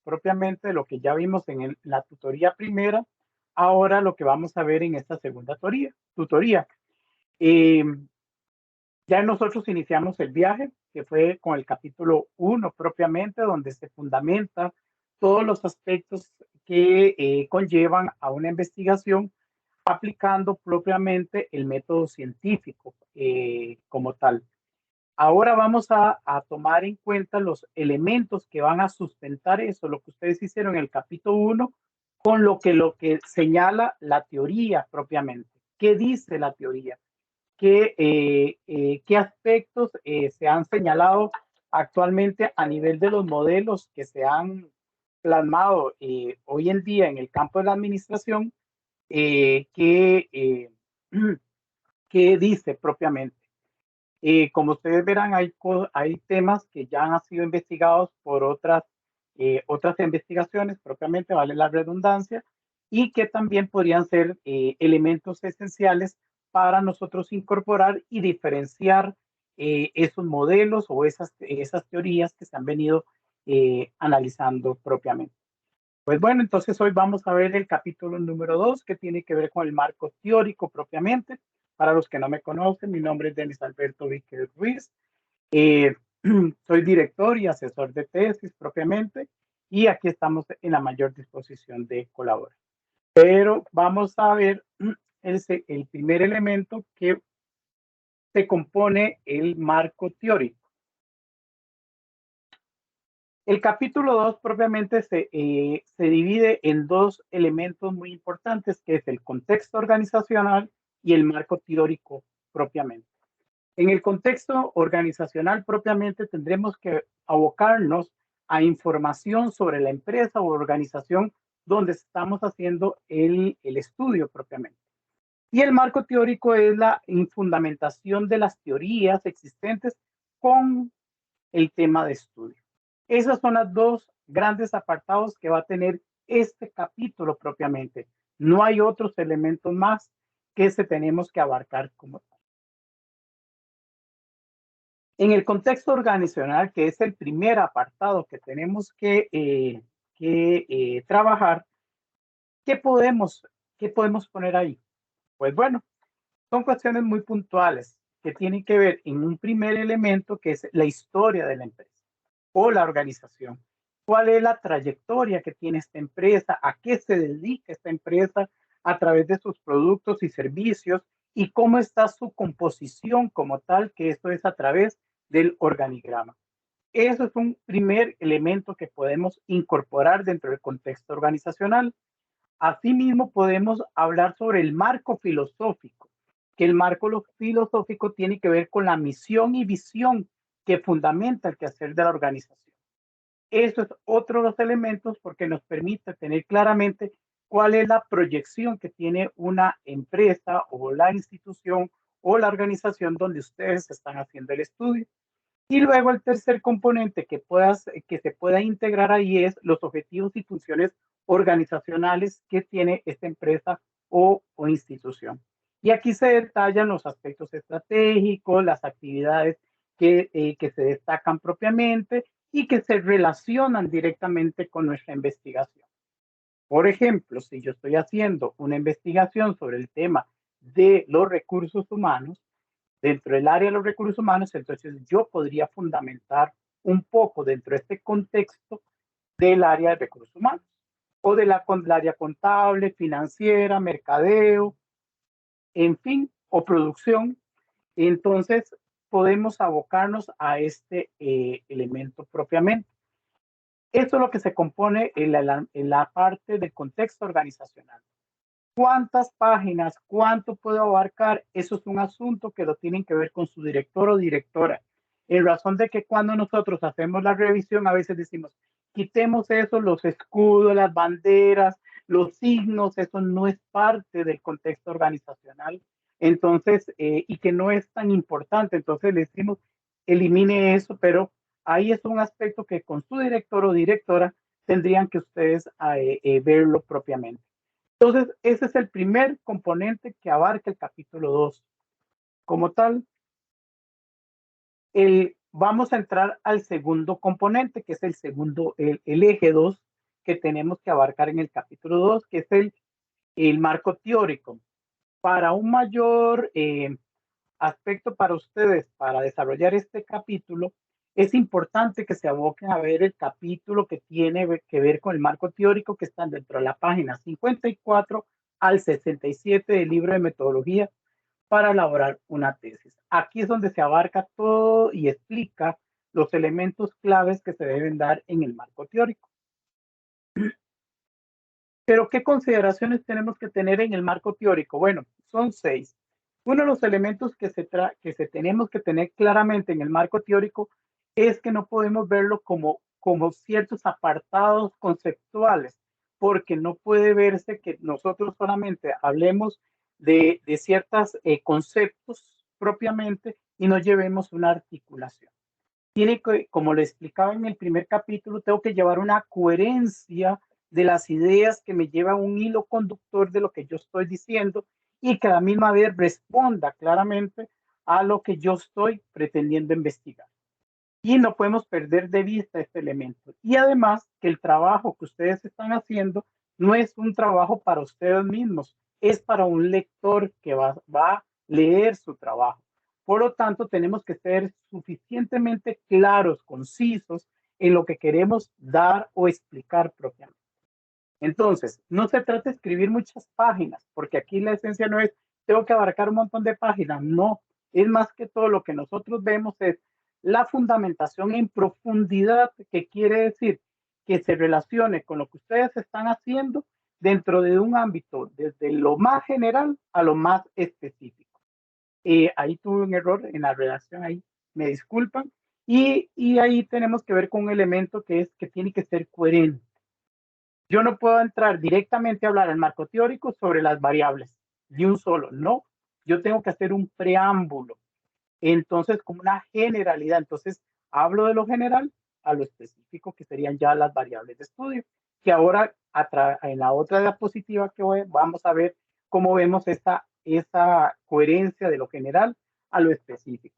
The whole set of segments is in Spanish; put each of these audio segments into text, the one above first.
propiamente de lo que ya vimos en la tutoría primera, ahora lo que vamos a ver en esta segunda tutoría. Eh, ya nosotros iniciamos el viaje, que fue con el capítulo 1 propiamente, donde se fundamenta todos los aspectos que conllevan a una investigación aplicando propiamente el método científico como tal. Ahora vamos a tomar en cuenta los elementos que van a sustentar eso, lo que ustedes hicieron en el capítulo 1, con lo que señala la teoría propiamente. ¿Qué dice la teoría? ¿Qué aspectos se han señalado actualmente a nivel de los modelos que se han plasmado hoy en día en el campo de la administración? ¿Qué qué dice propiamente? Como ustedes verán, hay temas que ya han sido investigados por otras investigaciones, propiamente vale la redundancia, y que también podrían ser elementos esenciales para nosotros incorporar y diferenciar esos modelos o esas teorías que se han venido analizando propiamente. Pues bueno, entonces hoy vamos a ver el capítulo número 2, que tiene que ver con el marco teórico propiamente. Para los que no me conocen, mi nombre es Denis Alberto Víquez Ruiz. Eh, Soy director y asesor de tesis propiamente, y aquí estamos en la mayor disposición de colaborar. Pero vamos a ver el primer elemento que se compone el marco teórico. El capítulo 2 propiamente se divide en dos elementos muy importantes, que es el contexto organizacional y el marco teórico propiamente. En el contexto organizacional propiamente tendremos que abocarnos a información sobre la empresa o organización donde estamos haciendo el estudio propiamente. Y el marco teórico es la fundamentación de las teorías existentes con el tema de estudio. Esos son los dos grandes apartados que va a tener este capítulo propiamente. No hay otros elementos más que se tenemos que abarcar como tal. En el contexto organizacional, que es el primer apartado que tenemos que trabajar, ¿qué podemos, ¿qué podemos poner ahí? Pues bueno, son cuestiones muy puntuales que tienen que ver en un primer elemento que es la historia de la empresa o la organización. ¿Cuál es la trayectoria que tiene esta empresa? ¿A qué se dedica esta empresa a través de sus productos y servicios? ¿Y cómo está su composición como tal? Que esto es a través del organigrama. Eso es un primer elemento que podemos incorporar dentro del contexto organizacional. Asimismo, podemos hablar sobre el marco filosófico, que el marco filosófico tiene que ver con la misión y visión que fundamenta el quehacer de la organización. Eso es otro de los elementos porque nos permite tener claramente cuál es la proyección que tiene una empresa o la institución o la organización donde ustedes están haciendo el estudio. Y luego el tercer componente que se pueda integrar ahí es los objetivos y funciones organizacionales que tiene esta empresa o institución. Y aquí se detallan los aspectos estratégicos, las actividades que se destacan propiamente y que se relacionan directamente con nuestra investigación. Por ejemplo, si yo estoy haciendo una investigación sobre el tema de los recursos humanos, dentro del área de los recursos humanos, entonces yo podría fundamentar un poco dentro de este contexto del área de recursos humanos o del área contable, financiera, mercadeo, en fin, o producción. Entonces podemos abocarnos a este elemento propiamente. Esto es lo que se compone en la parte del contexto organizacional. ¿Cuántas páginas? ¿Cuánto puedo abarcar? Eso es un asunto que lo tienen que ver con su director o directora. En razón de que cuando nosotros hacemos la revisión, a veces decimos, quitemos eso, los escudos, las banderas, los signos, eso no es parte del contexto organizacional. Entonces, y que no es tan importante. Entonces le decimos, elimine eso, pero ahí es un aspecto que con su director o directora tendrían que ustedes verlo propiamente. Entonces, ese es el primer componente que abarca el capítulo 2. Como tal, vamos a entrar al segundo componente, que es el eje 2, que tenemos que abarcar en el capítulo 2, que es el marco teórico. Para un mayor aspecto para ustedes, para desarrollar este capítulo, es importante que se aboquen a ver el capítulo que tiene que ver con el marco teórico, que están dentro de la página 54 al 67 del libro de metodología para elaborar una tesis. Aquí es donde se abarca todo y explica los elementos claves que se deben dar en el marco teórico. Pero, ¿qué consideraciones tenemos que tener en el marco teórico? Bueno, son 6. Uno de los elementos que se tenemos que tener claramente en el marco teórico es que no podemos verlo como ciertos apartados conceptuales, porque no puede verse que nosotros solamente hablemos de ciertos conceptos propiamente y no llevemos una articulación. Tiene que, como le explicaba en el primer capítulo, tengo que llevar una coherencia de las ideas que me lleva un hilo conductor de lo que yo estoy diciendo y que a la misma vez responda claramente a lo que yo estoy pretendiendo investigar. Y no podemos perder de vista este elemento. Y además que el trabajo que ustedes están haciendo no es un trabajo para ustedes mismos, es para un lector que va a leer su trabajo. Por lo tanto, tenemos que ser suficientemente claros, concisos en lo que queremos dar o explicar propiamente. Entonces, no se trata de escribir muchas páginas, porque aquí la esencia no es, tengo que abarcar un montón de páginas, no, es más que todo lo que nosotros vemos es la fundamentación en profundidad, que quiere decir que se relacione con lo que ustedes están haciendo dentro de un ámbito, desde lo más general a lo más específico. Ahí tuve un error en la redacción, ahí me disculpan, y ahí tenemos que ver con un elemento que es que tiene que ser coherente. Yo no puedo entrar directamente a hablar al marco teórico sobre las variables de un solo, no. Yo tengo que hacer un preámbulo. Entonces, como una generalidad. Entonces, hablo de lo general a lo específico, que serían ya las variables de estudio. Que ahora, en la otra diapositiva que vamos a ver cómo vemos esa coherencia de lo general a lo específico.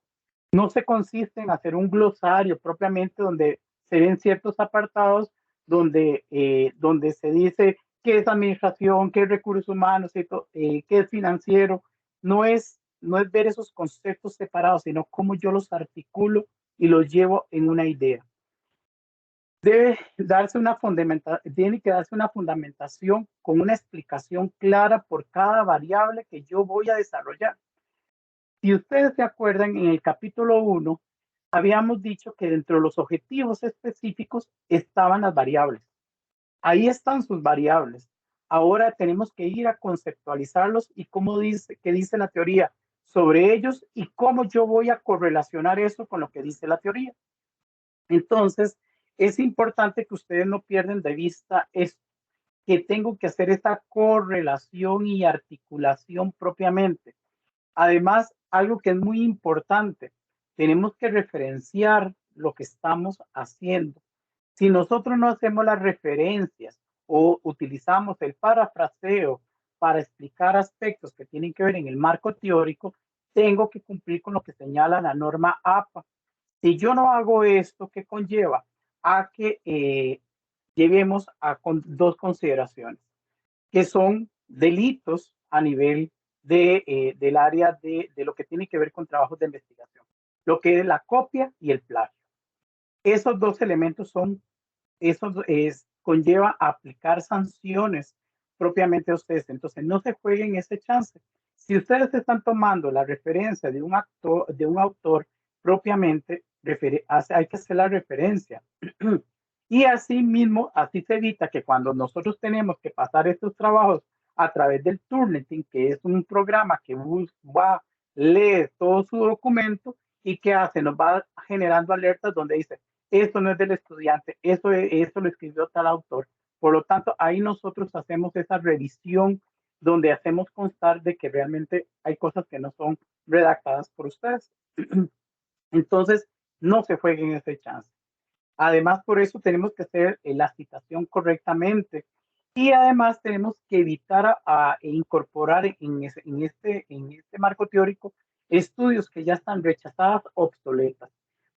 No se consiste en hacer un glosario propiamente donde se ven ciertos apartados donde se dice qué es administración, qué es recursos humanos, qué es financiero. No es ver esos conceptos separados, sino cómo yo los articulo y los llevo en una idea. Tiene que darse una fundamentación con una explicación clara por cada variable que yo voy a desarrollar. Si ustedes se acuerdan, en el capítulo 1, habíamos dicho que dentro de los objetivos específicos estaban las variables. Ahí están sus variables. Ahora tenemos que ir a conceptualizarlos y qué dice la teoría sobre ellos y cómo yo voy a correlacionar eso con lo que dice la teoría. Entonces, es importante que ustedes no pierdan de vista esto, que tengo que hacer esta correlación y articulación propiamente. Además, algo que es muy importante, tenemos que referenciar lo que estamos haciendo. Si nosotros no hacemos las referencias o utilizamos el parafraseo para explicar aspectos que tienen que ver en el marco teórico, tengo que cumplir con lo que señala la norma APA. Si yo no hago esto, ¿qué conlleva? A que lleguemos a dos consideraciones, que son delitos a nivel del área de lo que tiene que ver con trabajos de investigación, lo que es la copia y el plagio. Esos dos elementos conlleva a aplicar sanciones propiamente a ustedes. Entonces, no se jueguen ese chance. Si ustedes están tomando la referencia de un autor propiamente, hay que hacer la referencia. Y así mismo, así se evita que cuando nosotros tenemos que pasar estos trabajos a través del Turnitin, que es un programa que va a leer todo su documento y que hace, nos va generando alertas donde dice, esto no es del estudiante, esto lo escribió tal autor. Por lo tanto, ahí nosotros hacemos esa revisión donde hacemos constar de que realmente hay cosas que no son redactadas por ustedes. Entonces, no se jueguen ese chance. Además, por eso tenemos que hacer la citación correctamente y además tenemos que evitar incorporar en este marco teórico estudios que ya están rechazadas, obsoletas.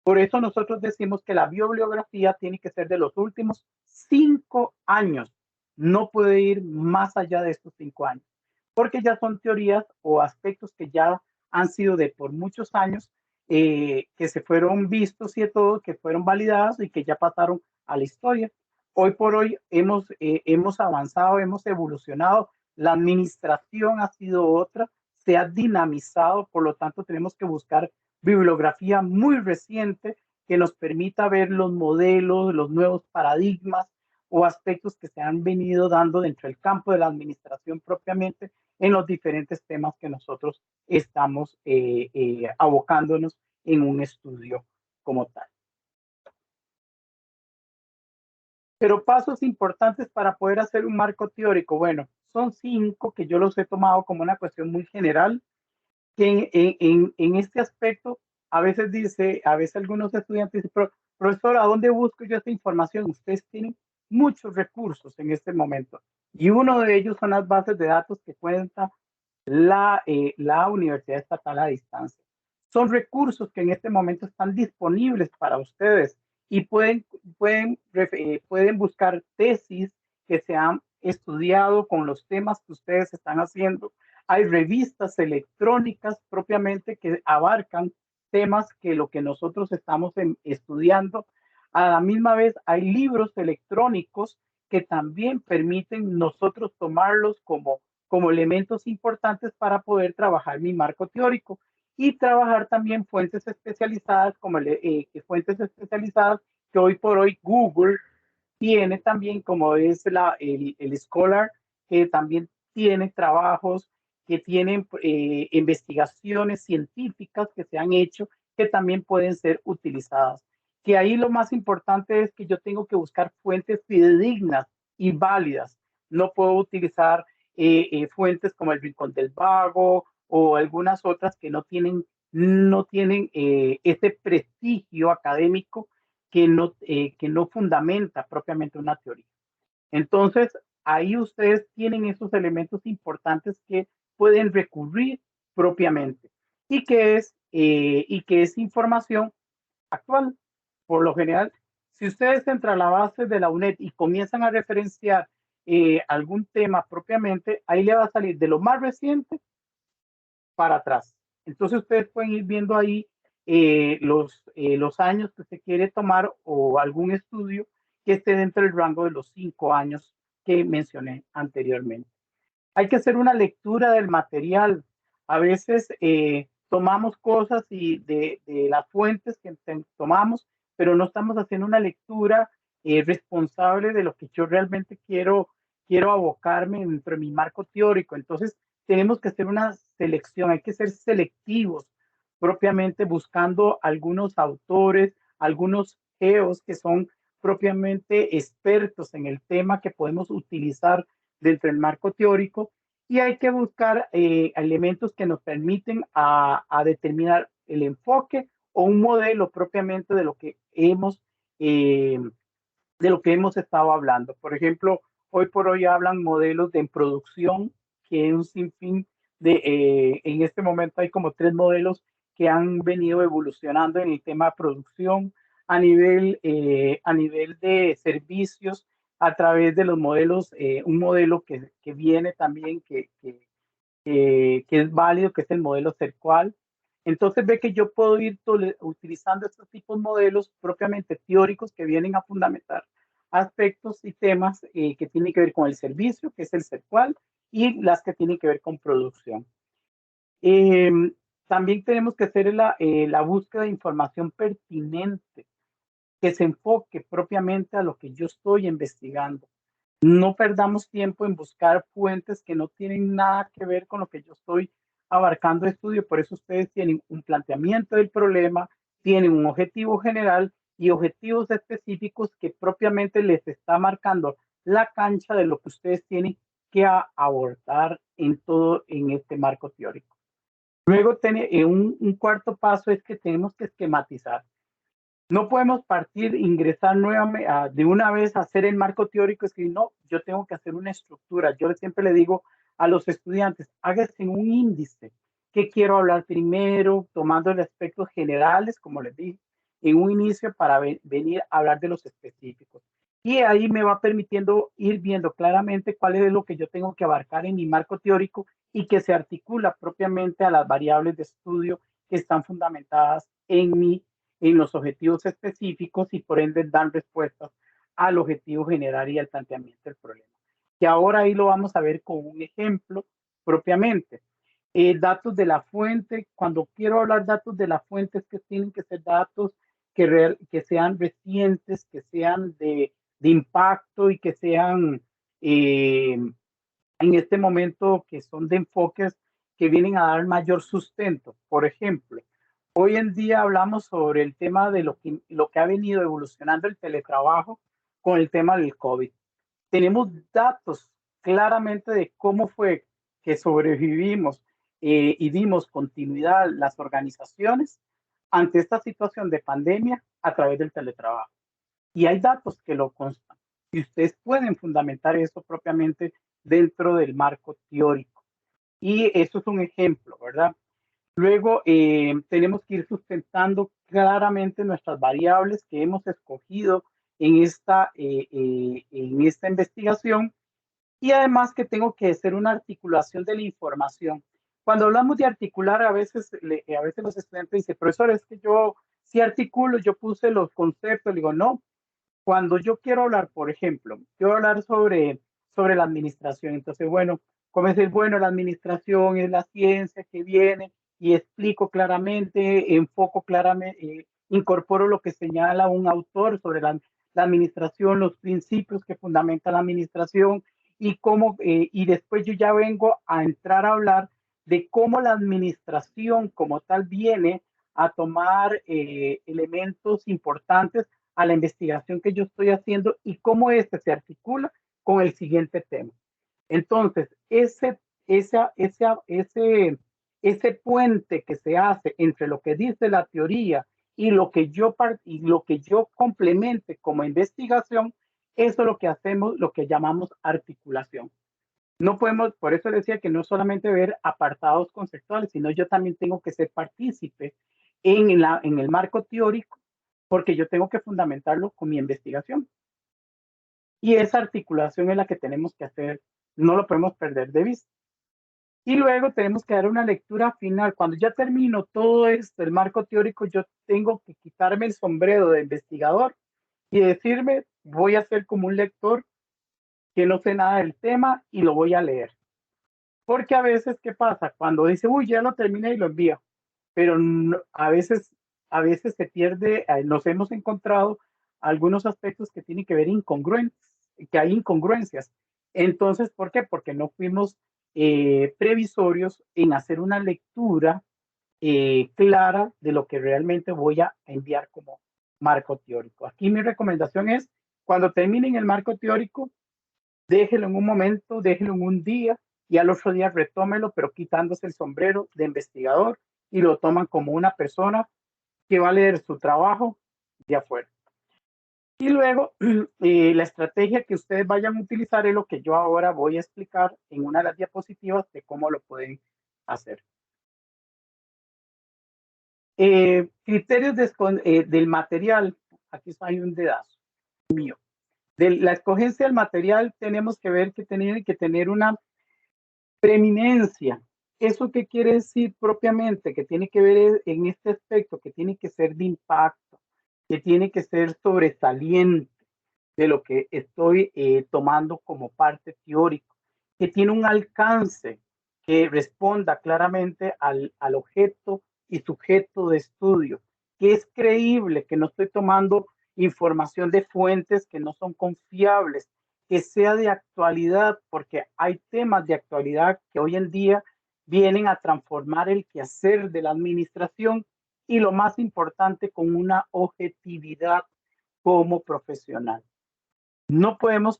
Por eso nosotros decimos que la bibliografía tiene que ser de los últimos 5 años. No puede ir más allá de estos 5 años, porque ya son teorías o aspectos que ya han sido de por muchos años, que se fueron vistos y todo, que fueron validados y que ya pasaron a la historia. Hoy por hoy hemos avanzado, hemos evolucionado, la administración ha sido otra, se ha dinamizado, por lo tanto tenemos que buscar bibliografía muy reciente que nos permita ver los modelos, los nuevos paradigmas o aspectos que se han venido dando dentro del campo de la administración propiamente en los diferentes temas que nosotros estamos abocándonos en un estudio como tal. Pero pasos importantes para poder hacer un marco teórico, bueno, son 5 que yo los he tomado como una cuestión muy general, que en este aspecto a veces algunos estudiantes dicen, profesor, ¿a dónde busco yo esta información? Ustedes tienen muchos recursos en este momento y uno de ellos son las bases de datos que cuenta la Universidad Estatal a Distancia. Son recursos que en este momento están disponibles para ustedes y pueden buscar tesis que se han estudiado con los temas que ustedes están haciendo. Hay revistas electrónicas propiamente que abarcan temas que lo que nosotros estamos estudiando. A la misma vez hay libros electrónicos que también permiten nosotros tomarlos como elementos importantes para poder trabajar mi marco teórico y trabajar también fuentes especializadas fuentes especializadas que hoy por hoy Google tiene también, como es el Scholar, que también tiene trabajos, que tienen investigaciones científicas que se han hecho, que también pueden ser utilizadas. Que ahí lo más importante es que yo tengo que buscar fuentes fidedignas y válidas. No puedo utilizar fuentes como el Rincón del Vago o algunas otras que no tienen ese prestigio académico que no fundamenta propiamente una teoría. Entonces, ahí ustedes tienen esos elementos importantes que pueden recurrir propiamente y que es información actual. Por lo general, si ustedes entran a la base de la UNED y comienzan a referenciar algún tema propiamente, ahí le va a salir de lo más reciente para atrás. Entonces ustedes pueden ir viendo ahí los años que se quiere tomar o algún estudio que esté dentro del rango de los 5 años que mencioné anteriormente. Hay que hacer una lectura del material. A veces tomamos cosas de las fuentes que tomamos, pero no estamos haciendo una lectura responsable de lo que yo realmente quiero abocarme dentro de mi marco teórico. Entonces, tenemos que hacer una selección, hay que ser selectivos propiamente buscando algunos autores, algunos geos que son propiamente expertos en el tema que podemos utilizar dentro del marco teórico y hay que buscar elementos que nos permiten a determinar el enfoque o un modelo propiamente eh, de lo que hemos estado hablando. Por ejemplo, hoy por hoy hablan modelos de producción, que es un sinfín en este momento hay como 3 modelos que han venido evolucionando en el tema de producción a nivel de servicios a través de los modelos, un modelo que viene también que es válido, que es el modelo CERCUAL. Entonces ve que yo puedo ir utilizando estos tipos de modelos propiamente teóricos que vienen a fundamentar aspectos y temas que tienen que ver con el servicio, que es el CERCUAL, y las que tienen que ver con producción. Eh, También tenemos que hacer la búsqueda de información pertinente que se enfoque propiamente a lo que yo estoy investigando. No perdamos tiempo en buscar fuentes que no tienen nada que ver con lo que yo estoy abarcando de estudio. Por eso ustedes tienen un planteamiento del problema, tienen un objetivo general y objetivos específicos que propiamente les está marcando la cancha de lo que ustedes tienen que abordar en este marco teórico. Luego, un cuarto paso es que tenemos que esquematizar. No podemos ingresar nuevamente de una vez a hacer el marco teórico, es que no, yo tengo que hacer una estructura. Yo siempre le digo a los estudiantes, háganse un índice. ¿Qué quiero hablar primero? Tomando los aspectos generales, como les dije. en un inicio para venir a hablar de los específicos. Y ahí me va permitiendo ir viendo claramente cuál es lo que yo tengo que abarcar en mi marco teórico y que se articula propiamente a las variables de estudio que están fundamentadas en los objetivos específicos y por ende dan respuestas al objetivo general y al planteamiento del problema. Que ahora ahí lo vamos a ver con un ejemplo propiamente. Datos de la fuente, cuando quiero hablar datos de la fuente es que tienen que ser datos que sean recientes, que sean de impacto y que sean en este momento que son de enfoques que vienen a dar mayor sustento. Por ejemplo, hoy en día hablamos sobre el tema de lo que ha venido evolucionando el teletrabajo con el tema del COVID. Tenemos datos claramente de cómo fue que sobrevivimos y dimos continuidad a las organizaciones ante esta situación de pandemia a través del teletrabajo. Y hay datos que lo constan. Y ustedes pueden fundamentar eso propiamente dentro del marco teórico. Y eso es un ejemplo, ¿verdad? Luego tenemos que ir sustentando claramente nuestras variables que hemos escogido en esta investigación y además que tengo que hacer una articulación de la información. Cuando hablamos de articular, a veces los estudiantes dicen, profesor, es que yo sí articulo, yo puse los conceptos, digo, no, cuando yo quiero hablar, por ejemplo, quiero hablar sobre la administración, entonces, bueno, ¿cómo es el bueno? La administración es la ciencia que viene y explico claramente, enfoco claramente, incorporo lo que señala un autor sobre la administración, los principios que fundamentan la administración y después yo ya vengo a entrar a hablar de cómo la administración como tal viene a tomar elementos importantes a la investigación que yo estoy haciendo y cómo este se articula con el siguiente tema. Entonces, ese puente que se hace entre lo que dice la teoría y lo que yo complemente como investigación, eso es lo que hacemos, lo que llamamos articulación. No podemos, por eso decía que no solamente ver apartados conceptuales, sino yo también tengo que ser partícipe en el marco teórico porque yo tengo que fundamentarlo con mi investigación. Y esa articulación es la que tenemos que hacer, no lo podemos perder de vista. Y luego tenemos que dar una lectura final. Cuando ya termino todo esto, el marco teórico, yo tengo que quitarme el sombrero de investigador y decirme, voy a ser como un lector que no sé nada del tema y lo voy a leer. Porque a veces, ¿qué pasa? Cuando dice, uy, ya lo terminé y lo envío, pero no, a veces se pierde, nos hemos encontrado algunos aspectos que tienen que ver incongruentes, que hay incongruencias. Entonces, ¿por qué? Porque no fuimos previsorios en hacer una lectura clara de lo que realmente voy a enviar como marco teórico. Aquí mi recomendación es, cuando terminen el marco teórico, déjelo en un momento, déjelo en un día y al otro día retómelo, pero quitándose el sombrero de investigador y lo toman como una persona que va a leer su trabajo de afuera. Y luego, la estrategia que ustedes vayan a utilizar es lo que yo ahora voy a explicar en una de las diapositivas de cómo lo pueden hacer. Criterios del material. Aquí hay un dedazo mío. De la escogencia del material tenemos que ver que tiene que tener una preeminencia. ¿Eso qué quiere decir propiamente? Que tiene que ver en este aspecto, que tiene que ser de impacto, que tiene que ser sobresaliente de lo que estoy tomando como parte teórica, que tiene un alcance que responda claramente al objeto y sujeto de estudio, que es creíble, que no estoy tomando información de fuentes que no son confiables, que sea de actualidad, porque hay temas de actualidad que hoy en día vienen a transformar el quehacer de la administración y lo más importante, con una objetividad como profesional. No podemos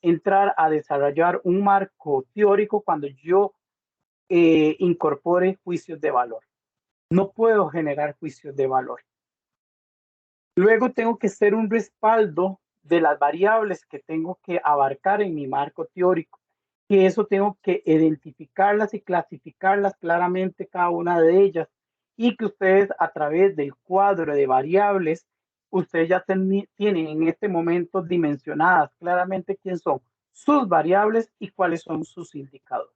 entrar a desarrollar un marco teórico cuando yo incorpore juicios de valor. No puedo generar juicios de valor. Luego tengo que ser un respaldo de las variables que tengo que abarcar en mi marco teórico. Y eso tengo que identificarlas y clasificarlas claramente, cada una de ellas, y que ustedes a través del cuadro de variables, ustedes ya tienen en este momento dimensionadas claramente quiénes son sus variables y cuáles son sus indicadores.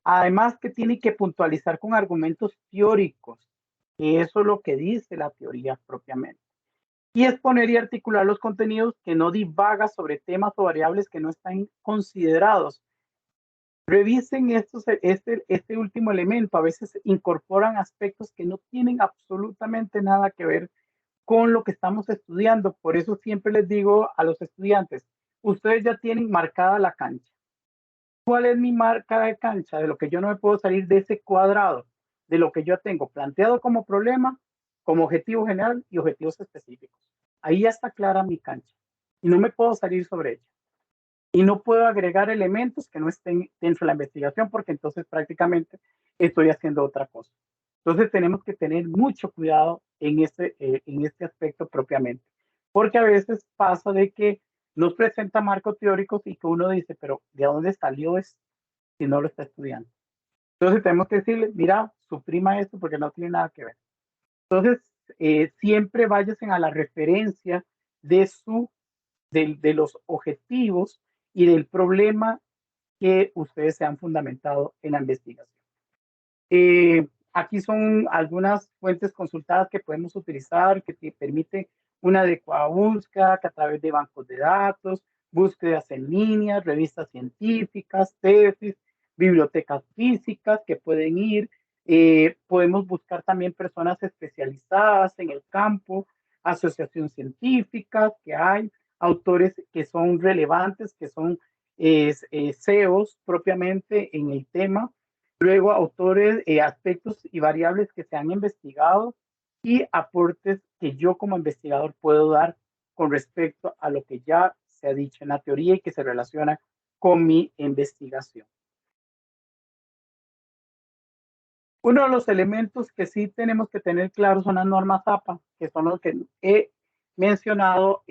Además que tienen que puntualizar con argumentos teóricos, que eso es lo que dice la teoría propiamente. Y exponer y articular los contenidos que no divaga sobre temas o variables que no están considerados. Revisen este último elemento. A veces incorporan aspectos que no tienen absolutamente nada que ver con lo que estamos estudiando. Por eso siempre les digo a los estudiantes, ustedes ya tienen marcada la cancha. ¿Cuál es mi marca de cancha? De lo que yo no me puedo salir de ese cuadrado, de lo que yo tengo planteado como problema, como objetivo general y objetivos específicos. Ahí ya está clara mi cancha y no me puedo salir sobre ella. Y no puedo agregar elementos que no estén dentro de la investigación porque entonces prácticamente estoy haciendo otra cosa. Entonces tenemos que tener mucho cuidado en este aspecto propiamente, porque a veces pasa de que nos presenta marcos teóricos y que uno dice, pero ¿de dónde salió esto si no lo está estudiando? Entonces tenemos que decirle, mira, suprima esto porque no tiene nada que ver. Entonces, siempre váyanse a la referencia de, de los objetivos y del problema que ustedes se han fundamentado en la investigación. Aquí son algunas fuentes consultadas que podemos utilizar que te permiten una adecuada búsqueda que a través de bancos de datos, búsquedas en línea, revistas científicas, tesis, bibliotecas físicas que pueden ir. Podemos buscar también personas especializadas en el campo, asociaciones científicas que hay, autores que son relevantes, que son CEOs propiamente en el tema. Luego, autores, aspectos y variables que se han investigado y aportes que yo como investigador puedo dar con respecto a lo que ya se ha dicho en la teoría y que se relaciona con mi investigación. Uno de los elementos que sí tenemos que tener claros son las normas APA, que son los que he mencionado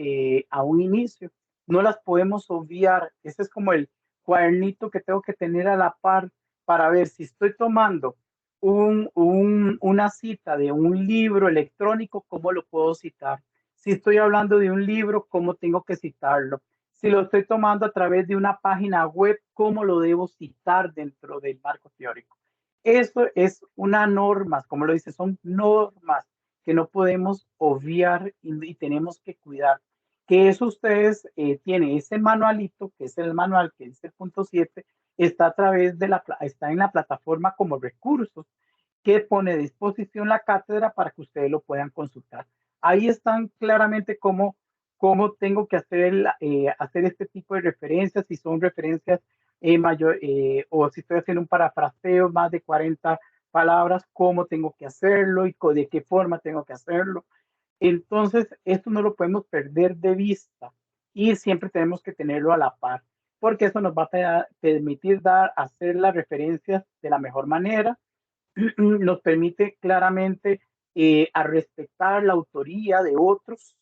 a un inicio. No las podemos obviar. Ese es como el cuadernito que tengo que tener a la par para ver si estoy tomando una cita de un libro electrónico, ¿cómo lo puedo citar? Si estoy hablando de un libro, ¿cómo tengo que citarlo? Si lo estoy tomando a través de una página web, ¿cómo lo debo citar dentro del marco teórico? Eso es una norma, como lo dice, son normas que no podemos obviar y tenemos que cuidar. Que eso ustedes tienen ese manualito, que es el manual, que es el punto 7, está a través de está en la plataforma como recursos que pone a disposición la cátedra para que ustedes lo puedan consultar. Ahí están claramente cómo tengo que hacer este tipo de referencias, si son referencias o si estoy haciendo un parafraseo, más de 40 palabras, cómo tengo que hacerlo y de qué forma tengo que hacerlo. Entonces, esto no lo podemos perder de vista y siempre tenemos que tenerlo a la par, porque eso nos va a permitir hacer las referencias de la mejor manera, nos permite claramente a respetar la autoría de otros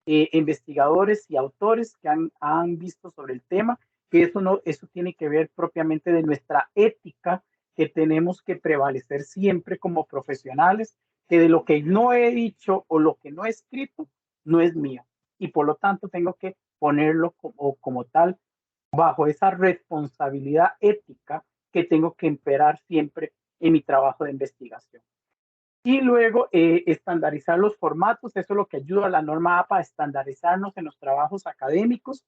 investigadores y autores que han visto sobre el tema, que eso tiene que ver propiamente de nuestra ética que tenemos que prevalecer siempre como profesionales, que de lo que no he dicho o lo que no he escrito no es mío y por lo tanto tengo que ponerlo como tal bajo esa responsabilidad ética que tengo que imperar siempre en mi trabajo de investigación. Y luego estandarizar los formatos, eso es lo que ayuda a la norma APA a estandarizarnos en los trabajos académicos.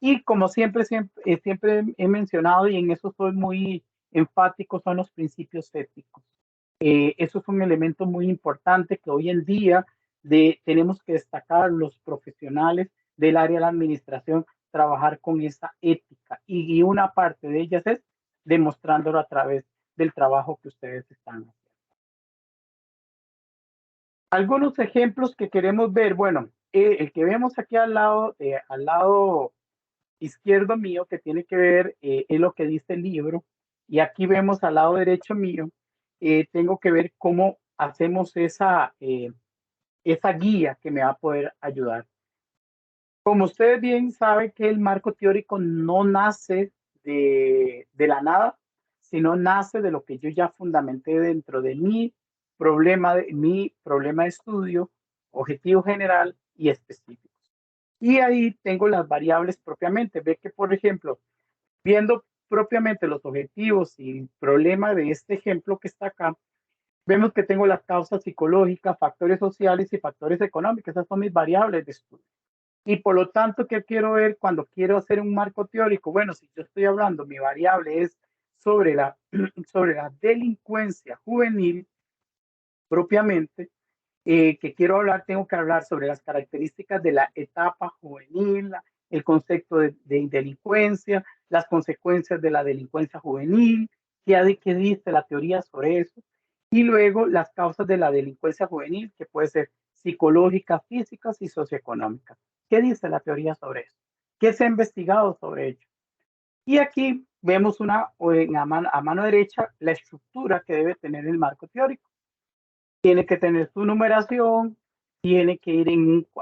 Y como siempre he mencionado, y en eso soy muy enfático, son los principios éticos. Eso es un elemento muy importante que hoy en día tenemos que destacar los profesionales del área de la administración, trabajar con esa ética. Y una parte de ellas es demostrándolo a través del trabajo que ustedes están haciendo. Algunos ejemplos que queremos ver, bueno, el que vemos aquí al lado izquierdo mío, que tiene que ver, es lo que dice el libro, y aquí vemos al lado derecho mío, tengo que ver cómo hacemos esa guía que me va a poder ayudar. Como ustedes bien saben que el marco teórico no nace de la nada, sino nace de lo que yo ya fundamenté dentro de mí, mi problema de estudio, objetivo general y específico. Y ahí tengo las variables propiamente. Ve que, por ejemplo, viendo propiamente los objetivos y el problema de este ejemplo que está acá, vemos que tengo las causas psicológicas, factores sociales y factores económicos. Esas son mis variables de estudio. Y por lo tanto, ¿qué quiero ver cuando quiero hacer un marco teórico? Bueno, si yo estoy hablando, mi variable es sobre la, sobre la delincuencia juvenil propiamente, que quiero hablar, tengo que hablar sobre las características de la etapa juvenil, el concepto de delincuencia, las consecuencias de la delincuencia juvenil, qué dice la teoría sobre eso, y luego las causas de la delincuencia juvenil, que puede ser psicológicas, físicas y socioeconómicas. ¿Qué dice la teoría sobre eso? ¿Qué se ha investigado sobre ello? Y aquí vemos a mano derecha la estructura que debe tener el marco teórico. Tiene que tener su numeración, tiene que ir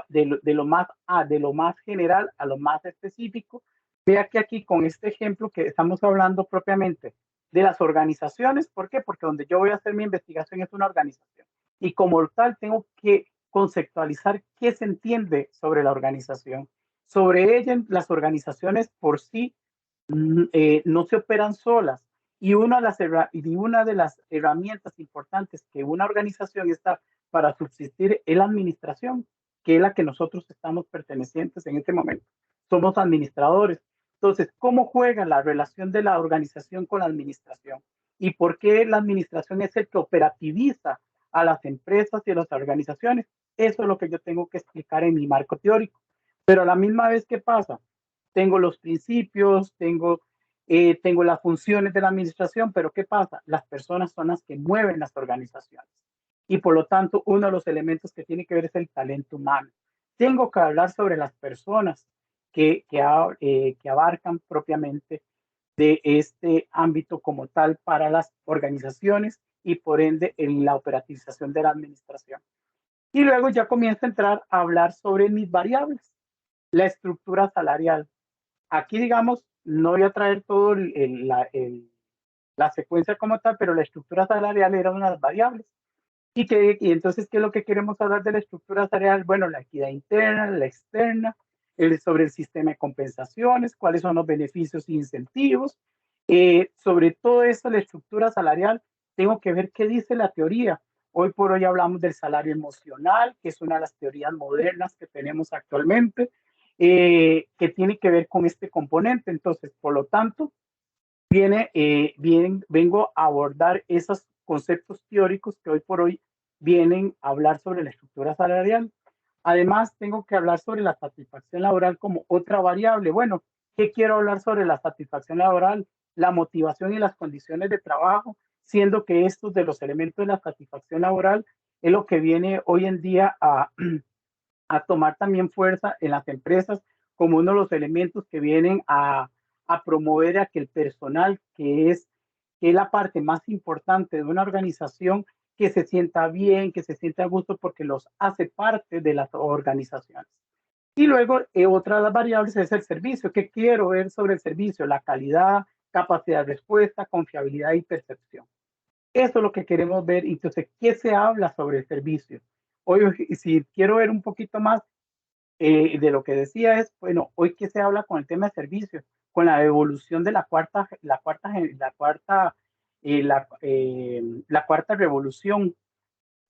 de lo más general a lo más específico. Vea que aquí con este ejemplo que estamos hablando propiamente de las organizaciones, ¿por qué? Porque donde yo voy a hacer mi investigación es una organización. Y como tal tengo que conceptualizar qué se entiende sobre la organización. Sobre ella, las organizaciones por sí no se operan solas. Una de las herramientas importantes que una organización está para subsistir es la administración, que es la que nosotros estamos pertenecientes en este momento. Somos administradores. Entonces, ¿cómo juega la relación de la organización con la administración? ¿Y por qué la administración es el que operativiza a las empresas y a las organizaciones? Eso es lo que yo tengo que explicar en mi marco teórico. Pero a la misma vez, ¿qué pasa? Tengo los principios, tengo las funciones de la administración, pero ¿qué pasa? Las personas son las que mueven las organizaciones. Y por lo tanto, uno de los elementos que tiene que ver es el talento humano. Tengo que hablar sobre las personas que abarcan propiamente de este ámbito como tal para las organizaciones y por ende en la operativización de la administración. Y luego ya comienzo a entrar a hablar sobre mis variables, la estructura salarial. Aquí, digamos, no voy a traer todo la secuencia como tal, pero la estructura salarial era una de las variables. Y entonces, ¿qué es lo que queremos hablar de la estructura salarial? Bueno, la equidad interna, la externa, sobre el sistema de compensaciones, cuáles son los beneficios e incentivos. Sobre todo esto, la estructura salarial, tengo que ver qué dice la teoría. Hoy por hoy hablamos del salario emocional, que es una de las teorías modernas que tenemos actualmente, que tiene que ver con este componente. Entonces, por lo tanto, vengo a abordar esos conceptos teóricos que hoy por hoy vienen a hablar sobre la estructura salarial. Además, tengo que hablar sobre la satisfacción laboral como otra variable. Bueno, ¿qué quiero hablar sobre la satisfacción laboral? La motivación y las condiciones de trabajo, siendo que estos de los elementos de la satisfacción laboral es lo que viene hoy en día a tomar también fuerza en las empresas como uno de los elementos que vienen a promover a que el personal, que es la parte más importante de una organización, que se sienta bien, que se sienta a gusto porque los hace parte de las organizaciones. Y luego, otra de las variables es el servicio. ¿Qué quiero ver sobre el servicio? La calidad, capacidad de respuesta, confiabilidad y percepción. Eso es lo que queremos ver. Entonces, ¿qué se habla sobre el servicio? Hoy, si quiero ver un poquito más de lo que decía es, bueno, hoy que se habla con el tema de servicios, con la evolución de la cuarta revolución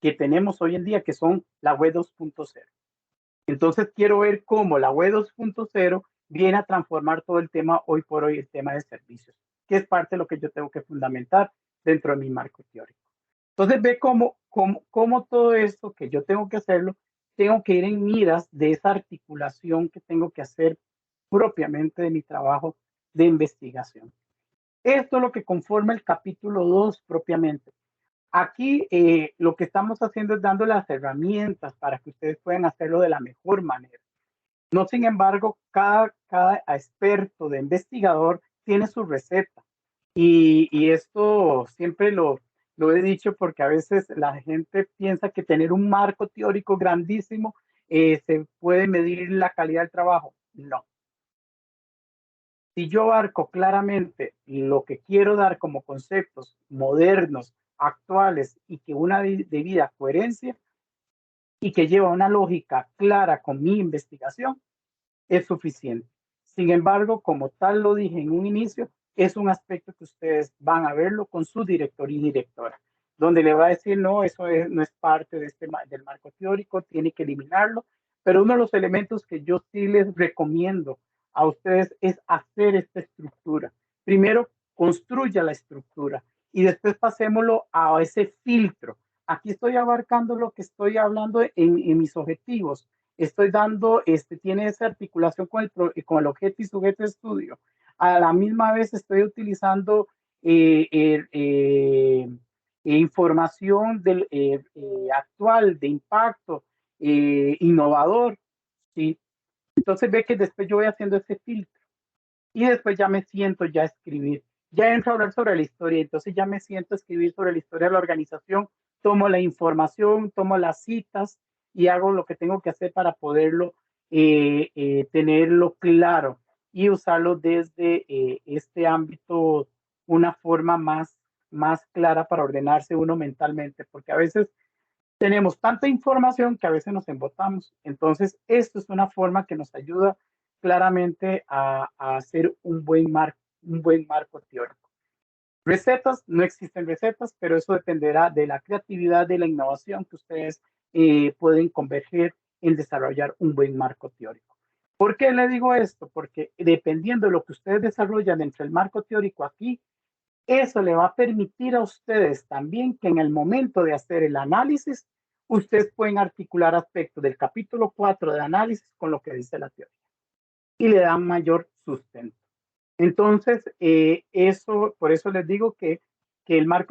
que tenemos hoy en día, que son la web 2.0. Entonces quiero ver cómo la web 2.0 viene a transformar todo el tema hoy por hoy, el tema de servicios, que es parte de lo que yo tengo que fundamentar dentro de mi marco teórico. Entonces ve cómo todo esto que yo tengo que hacerlo, tengo que ir en miras de esa articulación que tengo que hacer propiamente de mi trabajo de investigación. Esto es lo que conforma el capítulo 2 propiamente. Aquí lo que estamos haciendo es dando las herramientas para que ustedes puedan hacerlo de la mejor manera. No, sin embargo, cada experto de investigador tiene su receta. Y esto siempre lo he dicho porque a veces la gente piensa que tener un marco teórico grandísimo se puede medir la calidad del trabajo. No. Si yo abarco claramente lo que quiero dar como conceptos modernos actuales y que una debida coherencia y que lleva una lógica clara con mi investigación, es suficiente. Sin embargo, como tal lo dije en un inicio, es un aspecto que ustedes van a verlo con su director y directora, donde le va a decir, no, no es parte de del marco teórico, tiene que eliminarlo, pero uno de los elementos que yo sí les recomiendo a ustedes es hacer esta estructura. Primero, construya la estructura y después pasémoslo a ese filtro. Aquí estoy abarcando lo que estoy hablando en mis objetivos, estoy dando, tiene esa articulación con el objeto y sujeto de estudio. A la misma vez estoy utilizando información actual, de impacto, innovador, ¿sí? Entonces ve que después yo voy haciendo ese filtro y después ya me siento ya a escribir. Ya entro a hablar sobre la historia, entonces ya me siento a escribir sobre la historia de la organización, tomo la información, tomo las citas y hago lo que tengo que hacer para poderlo tenerlo claro y usarlo desde este ámbito, una forma más clara para ordenarse uno mentalmente, porque a veces tenemos tanta información que a veces nos embotamos. Entonces, esto es una forma que nos ayuda claramente a hacer un buen marco teórico. Recetas, no existen recetas, pero eso dependerá de la creatividad, de la innovación que ustedes pueden converger en desarrollar un buen marco teórico. ¿Por qué le digo esto? Porque dependiendo de lo que ustedes desarrollan dentro del marco teórico aquí, eso le va a permitir a ustedes también que en el momento de hacer el análisis, ustedes pueden articular aspectos del capítulo 4 de análisis con lo que dice la teoría y le dan mayor sustento. Entonces, por eso les digo que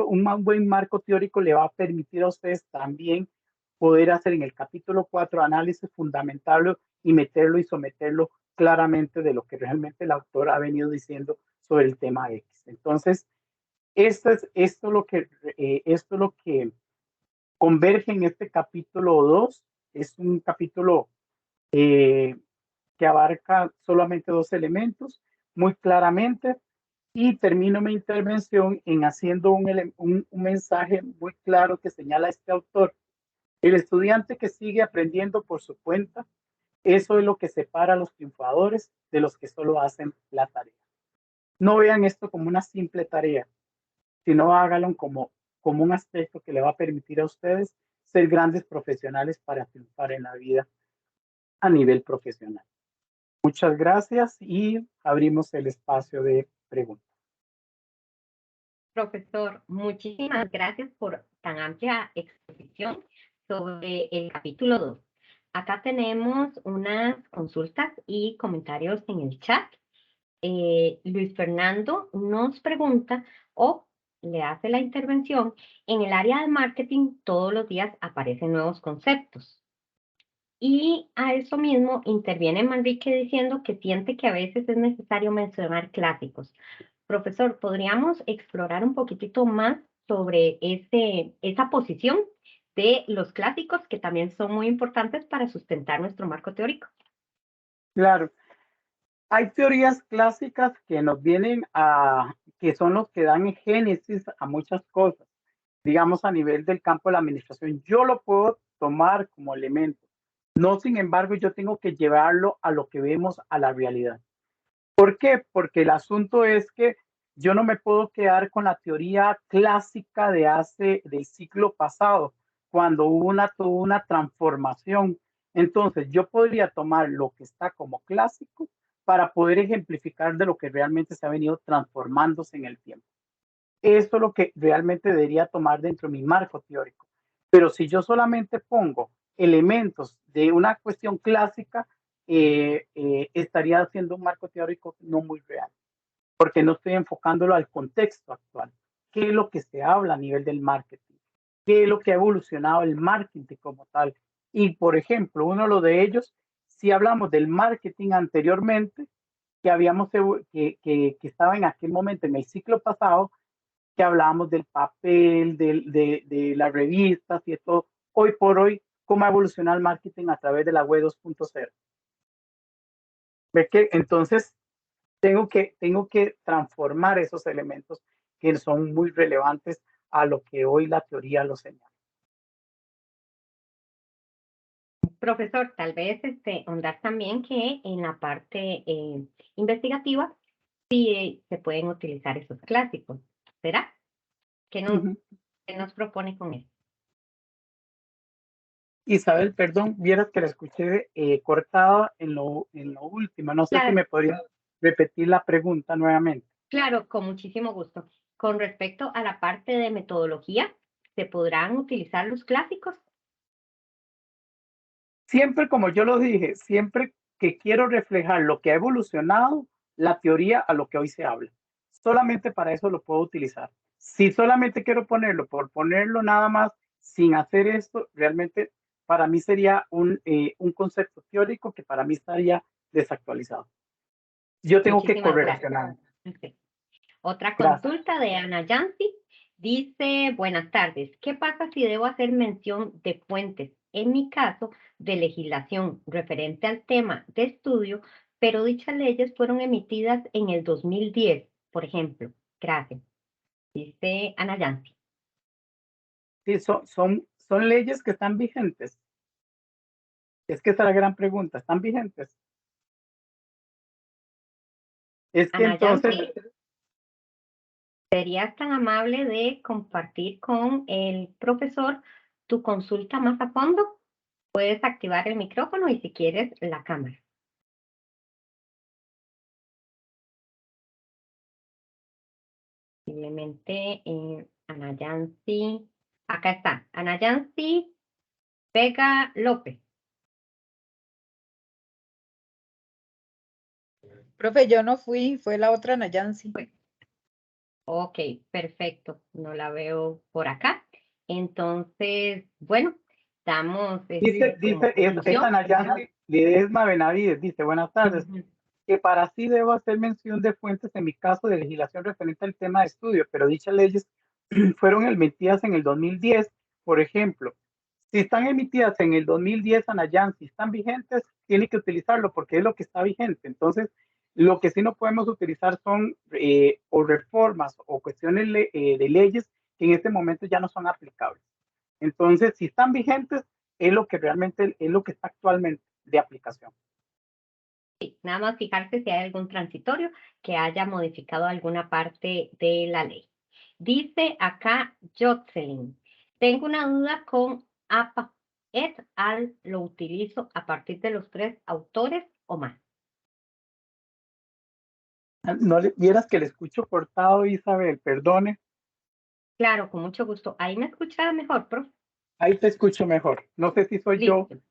un buen marco teórico le va a permitir a ustedes también poder hacer en el capítulo 4 análisis fundamental y meterlo y someterlo claramente de lo que realmente el autor ha venido diciendo sobre el tema X. Entonces, esto es lo que converge en este capítulo 2. Es un capítulo eh, que abarca solamente dos elementos muy claramente y termino mi intervención en haciendo un mensaje muy claro que señala este autor. El estudiante que sigue aprendiendo por su cuenta, eso es lo que separa a los triunfadores de los que solo hacen la tarea. No vean esto como una simple tarea, sino háganlo como un aspecto que le va a permitir a ustedes ser grandes profesionales para triunfar en la vida a nivel profesional. Muchas gracias y abrimos el espacio de preguntas. Profesor, muchísimas gracias por tan amplia exposición sobre el capítulo 2. Acá tenemos unas consultas y comentarios en el chat. Luis Fernando nos pregunta o le hace la intervención: en el área de marketing todos los días aparecen nuevos conceptos. Y a eso mismo interviene Manrique diciendo que siente que a veces es necesario mencionar clásicos. Profesor, ¿podríamos explorar un poquitito más sobre esa posición de los clásicos que también son muy importantes para sustentar nuestro marco teórico? Claro, hay teorías clásicas que nos que son los que dan génesis a muchas cosas, digamos a nivel del campo de la administración. Yo lo puedo tomar como elemento. No, sin embargo, yo tengo que llevarlo a lo que vemos, a la realidad. ¿Por qué? Porque el asunto es que yo no me puedo quedar con la teoría clásica del siglo pasado, cuando tuvo una transformación. Entonces, yo podría tomar lo que está como clásico para poder ejemplificar de lo que realmente se ha venido transformándose en el tiempo. Eso es lo que realmente debería tomar dentro de mi marco teórico. Pero si yo solamente pongo elementos de una cuestión clásica, estaría haciendo un marco teórico no muy real, porque no estoy enfocándolo al contexto actual. ¿Qué es lo que se habla a nivel del marketing? ¿Qué es lo que ha evolucionado el marketing como tal? Y, por ejemplo, uno de ellos, si hablamos del marketing anteriormente, que estaba en aquel momento, en el ciclo pasado, que hablábamos del papel, de las revistas y todo. Hoy por hoy, ¿cómo ha evolucionado el marketing a través de la web 2.0? ¿Ve que entonces tengo que transformar esos elementos que son muy relevantes a lo que hoy la teoría lo señala. Profesor, tal vez ahondar también que en la parte investigativa sí se pueden utilizar esos clásicos. ¿Será? ¿Qué nos propone con eso? Isabel, perdón, vieras que la escuché cortada en lo último. No sé si Claro, me podría repetir la pregunta nuevamente. claro, con muchísimo gusto. Con respecto a la parte de metodología, ¿se podrán utilizar los clásicos? Siempre, como yo lo dije, siempre que quiero reflejar lo que ha evolucionado, la teoría a lo que hoy se habla. Solamente para eso lo puedo utilizar. Si solamente quiero ponerlo por ponerlo nada más, sin hacer esto, realmente para mí sería un concepto teórico que para mí estaría desactualizado. Yo tengo que Muchísimas gracias. correlacionar. Ok. Otra Gracias. consulta de Ana Yancy. Dice, buenas tardes, ¿qué pasa si debo hacer mención de fuentes? En mi caso, de legislación referente al tema de estudio, pero dichas leyes fueron emitidas en el 2010, por ejemplo. Gracias. Dice Ana Yancy. Sí, son leyes que están vigentes. Es que esa es la gran pregunta. ¿Están vigentes? Es que Ana entonces, Yancy, ¿serías tan amable de compartir con el profesor tu consulta más a fondo? Puedes activar el micrófono y si quieres la cámara. Posiblemente Ana Yancy. Acá está, Ana Yancy Vega López. Profe, yo no fui, fue la otra Nayansi. Ok, perfecto. No la veo por acá. Entonces, bueno, damos como dice conclusión. Ana Yancy Ledesma Benavides, dice, buenas tardes, Ujú. que para sí debo hacer mención de fuentes en mi caso de legislación referente al tema de estudio, pero dichas leyes fueron emitidas en el 2010, por ejemplo. Si están emitidas en el 2010, Anayan, si están vigentes, tiene que utilizarlo porque es lo que está vigente. Entonces, lo que sí no podemos utilizar son o reformas o cuestiones de leyes que en este momento ya no son aplicables. Entonces, si están vigentes, es lo que realmente es lo que está actualmente de aplicación. Sí, nada más fijarse si hay algún transitorio que haya modificado alguna parte de la ley. Dice acá Jocelyn, tengo una duda con APA et al, lo utilizo a partir de los 3 autores o más. No le vieras que le escucho cortado, Isabel, perdone. Claro, con mucho gusto. Ahí me escucha mejor, profe. Ahí te escucho mejor. No sé si soy yo. Listo.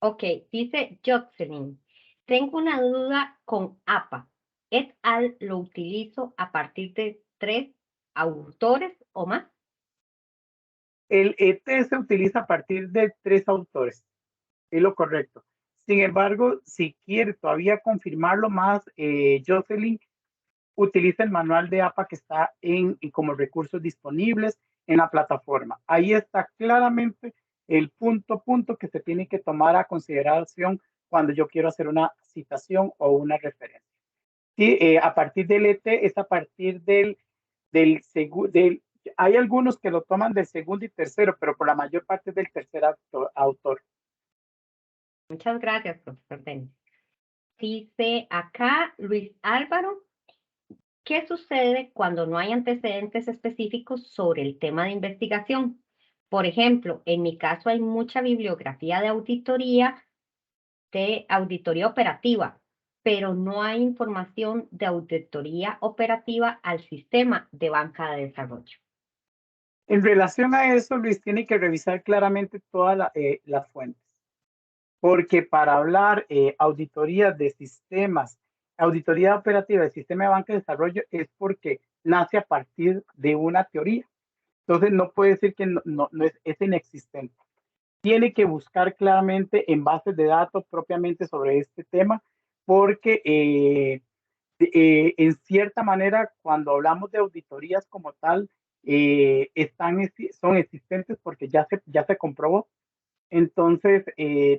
Ok, dice Jocelyn, tengo una duda con APA et al, lo utilizo a partir de 3 autores o más. El ET se utiliza a partir de 3 autores, es lo correcto. Sin embargo, si quiere todavía confirmarlo más, Jocelyn utiliza el manual de APA que está como recursos disponibles en la plataforma. Ahí está claramente el punto que se tiene que tomar a consideración cuando yo quiero hacer una citación o una referencia. Sí, a partir del ET es a partir del hay algunos que lo toman del segundo y tercero, pero por la mayor parte del tercer autor. Muchas gracias, profesor Denis. Dice acá Luis Álvaro, ¿qué sucede cuando no hay antecedentes específicos sobre el tema de investigación? Por ejemplo, en mi caso hay mucha bibliografía de auditoría operativa, pero no hay información de auditoría operativa al sistema de banca de desarrollo. En relación a eso, Luis tiene que revisar claramente todas las fuentes, porque para hablar auditoría de sistemas, auditoría operativa del sistema de banca de desarrollo es porque nace a partir de una teoría. Entonces no puede decir que no es inexistente. Tiene que buscar claramente en bases de datos propiamente sobre este tema, porque en cierta manera, cuando hablamos de auditorías como tal, son existentes porque ya se comprobó. Entonces,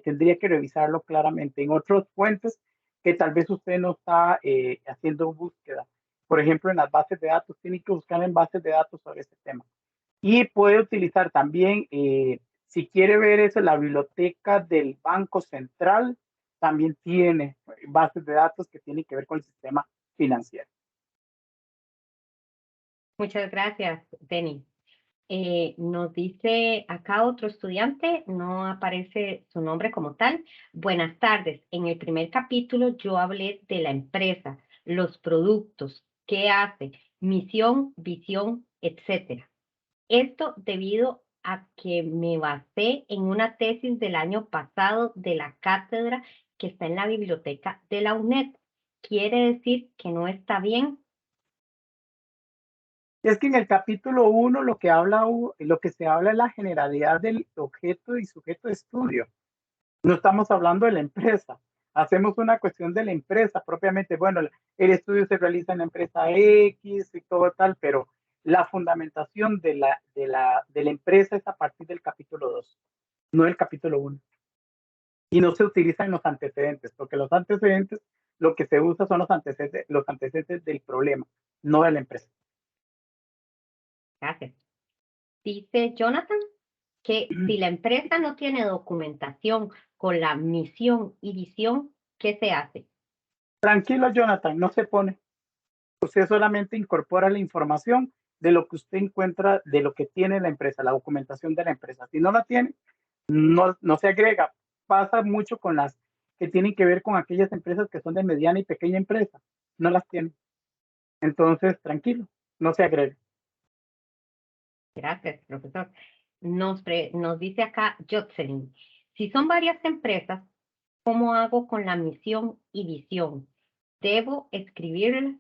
tendría que revisarlo claramente en otras fuentes que tal vez usted no está haciendo búsqueda. Por ejemplo, en las bases de datos, tiene que buscar en bases de datos sobre este tema. Y puede utilizar también, si quiere ver eso, la biblioteca del Banco Central también tiene bases de datos que tienen que ver con el sistema financiero. Muchas gracias, Denny. Nos dice acá otro estudiante, no aparece su nombre como tal. Buenas tardes. En el primer capítulo yo hablé de la empresa, los productos, qué hace, misión, visión, etcétera. Esto debido a que me basé en una tesis del año pasado de la cátedra que está en la biblioteca de la UNED. ¿Quiere decir que no está bien? Es que en el capítulo 1 lo que se habla es la generalidad del objeto y sujeto de estudio. No estamos hablando de la empresa. Hacemos una cuestión de la empresa propiamente. Bueno, el estudio se realiza en la empresa X y todo tal, pero la fundamentación de la empresa es a partir del capítulo 2, no del capítulo 1. Y no se utilizan los antecedentes, porque los antecedentes, lo que se usa son los antecedentes del problema, no de la empresa. Gracias. Dice Jonathan que si la empresa no tiene documentación con la misión y visión, ¿qué se hace? Tranquilo, Jonathan, no se pone. Usted solamente incorpora la información de lo que usted encuentra, de lo que tiene la empresa, la documentación de la empresa. Si no la tiene, no se agrega. Pasa mucho con las que tienen que ver con aquellas empresas que son de mediana y pequeña empresa. No las tienen. Entonces, tranquilo, no se agrega. Gracias, profesor. Nos dice acá Jocelyn, si son varias empresas, ¿cómo hago con la misión y visión? ¿Debo escribirlas?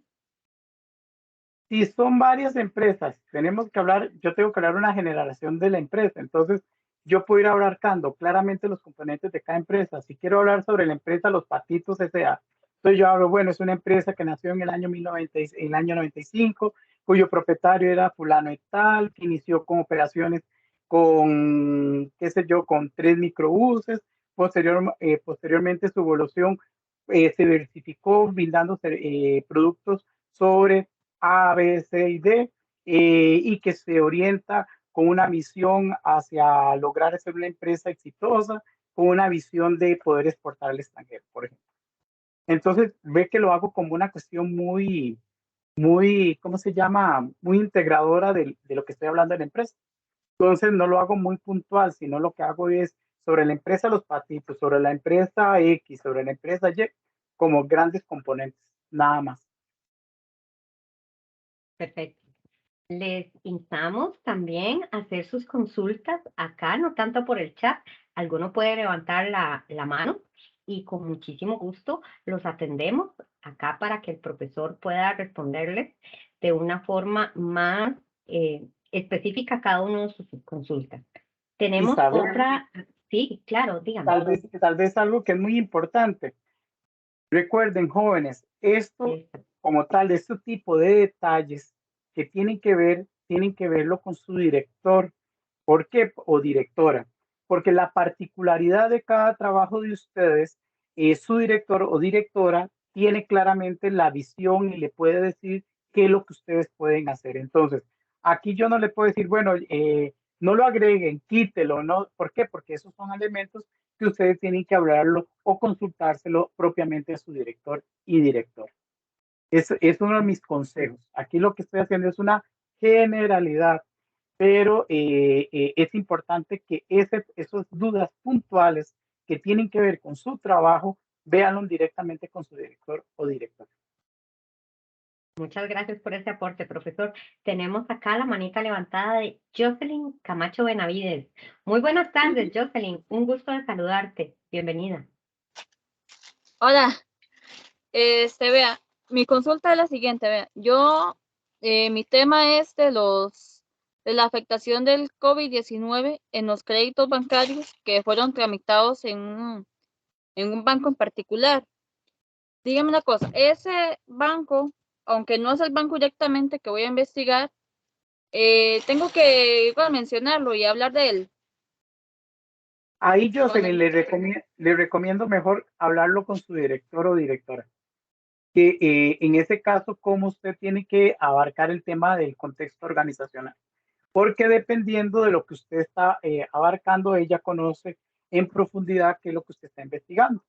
Si son varias empresas, yo tengo que hablar una generación de la empresa. Entonces, yo puedo ir abarcando claramente los componentes de cada empresa. Si quiero hablar sobre la empresa Los Patitos S.A., entonces yo hablo, bueno, es una empresa que nació en el año 95, cuyo propietario era fulano y tal, que inició con operaciones con, qué sé yo, con 3 microbuses. Posteriormente su evolución se diversificó brindando productos sobre A, B, C y D, y que se orienta con una misión hacia lograr ser una empresa exitosa, con una visión de poder exportar al extranjero, por ejemplo. Entonces, ve que lo hago como una cuestión ¿cómo se llama? Muy integradora de lo que estoy hablando de la empresa. Entonces, no lo hago muy puntual, sino lo que hago es sobre la empresa Los Patitos, sobre la empresa X, sobre la empresa Y, como grandes componentes, nada más. Perfecto. Les instamos también a hacer sus consultas acá, no tanto por el chat. Alguno puede levantar la mano y con muchísimo gusto los atendemos acá para que el profesor pueda responderles de una forma más específica a cada uno de sus consultas. Tenemos otra, sí, claro, dígame. Tal vez algo que es muy importante. Recuerden, jóvenes, esto como tal, este tipo de detalles que tienen que verlo con su director. ¿Por qué? O directora. Porque la particularidad de cada trabajo de ustedes es su director o directora tiene claramente la visión y le puede decir qué es lo que ustedes pueden hacer. Entonces, aquí yo no le puedo decir, bueno, no lo agreguen, quítelo, ¿no? ¿Por qué? Porque esos son elementos que ustedes tienen que hablarlo o consultárselo propiamente a su director y director. Es uno de mis consejos. Aquí lo que estoy haciendo es una generalidad, pero es importante que esas dudas puntuales que tienen que ver con su trabajo, véanlo directamente con su director o directora. Muchas gracias por ese aporte, profesor. Tenemos acá la manita levantada de Jocelyn Camacho Benavides. Muy buenas tardes, Jocelyn. Un gusto de saludarte. Bienvenida. Hola. Vea, mi consulta es la siguiente, vea. Mi tema es de la afectación del COVID-19 en los créditos bancarios que fueron tramitados en un banco en particular. Dígame una cosa, ese banco, aunque no es el banco directamente que voy a investigar, tengo que igual mencionarlo y hablar de él. Ahí, Jocelyn, le recomiendo mejor hablarlo con su director o directora. Que en ese caso, cómo usted tiene que abarcar el tema del contexto organizacional. porque dependiendo de lo que usted está abarcando, ella conoce en profundidad qué es lo que usted está investigando.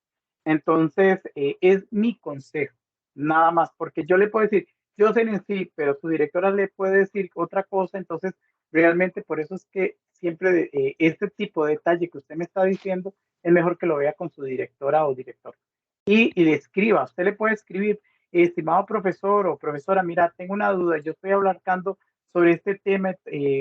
Entonces, es mi consejo, nada más, porque yo le puedo decir, yo sé en sí, pero su directora le puede decir otra cosa, entonces realmente por eso es que siempre este tipo de detalle que usted me está diciendo es mejor que lo vea con su directora o director. Y le escriba, usted le puede escribir, estimado profesor o profesora, mira, tengo una duda, yo estoy hablando sobre este tema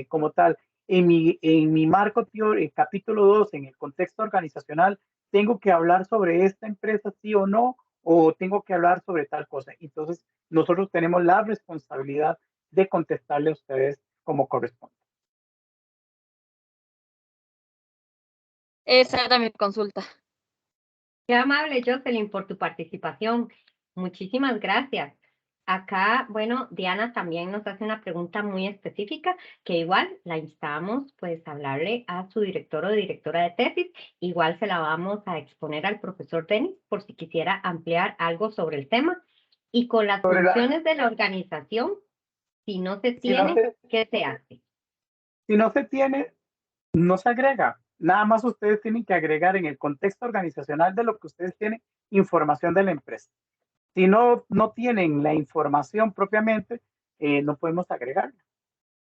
como tal. En mi marco teórico, capítulo 2, en el contexto organizacional, tengo que hablar sobre esta empresa, sí o no, o tengo que hablar sobre tal cosa. Entonces, nosotros tenemos la responsabilidad de contestarle a ustedes como corresponde. Esa era mi consulta. Qué amable, Jocelyn, por tu participación. Muchísimas gracias. Acá, bueno, Diana también nos hace una pregunta muy específica que igual la instamos pues a hablarle a su director o directora de tesis. Igual se la vamos a exponer al profesor Denis por si quisiera ampliar algo sobre el tema. Y con las funciones de la organización, si no se tiene, ¿qué se hace? Si no se tiene, no se agrega. Nada más ustedes tienen que agregar en el contexto organizacional de lo que ustedes tienen información de la empresa. Si no tienen la información propiamente, no podemos agregarla.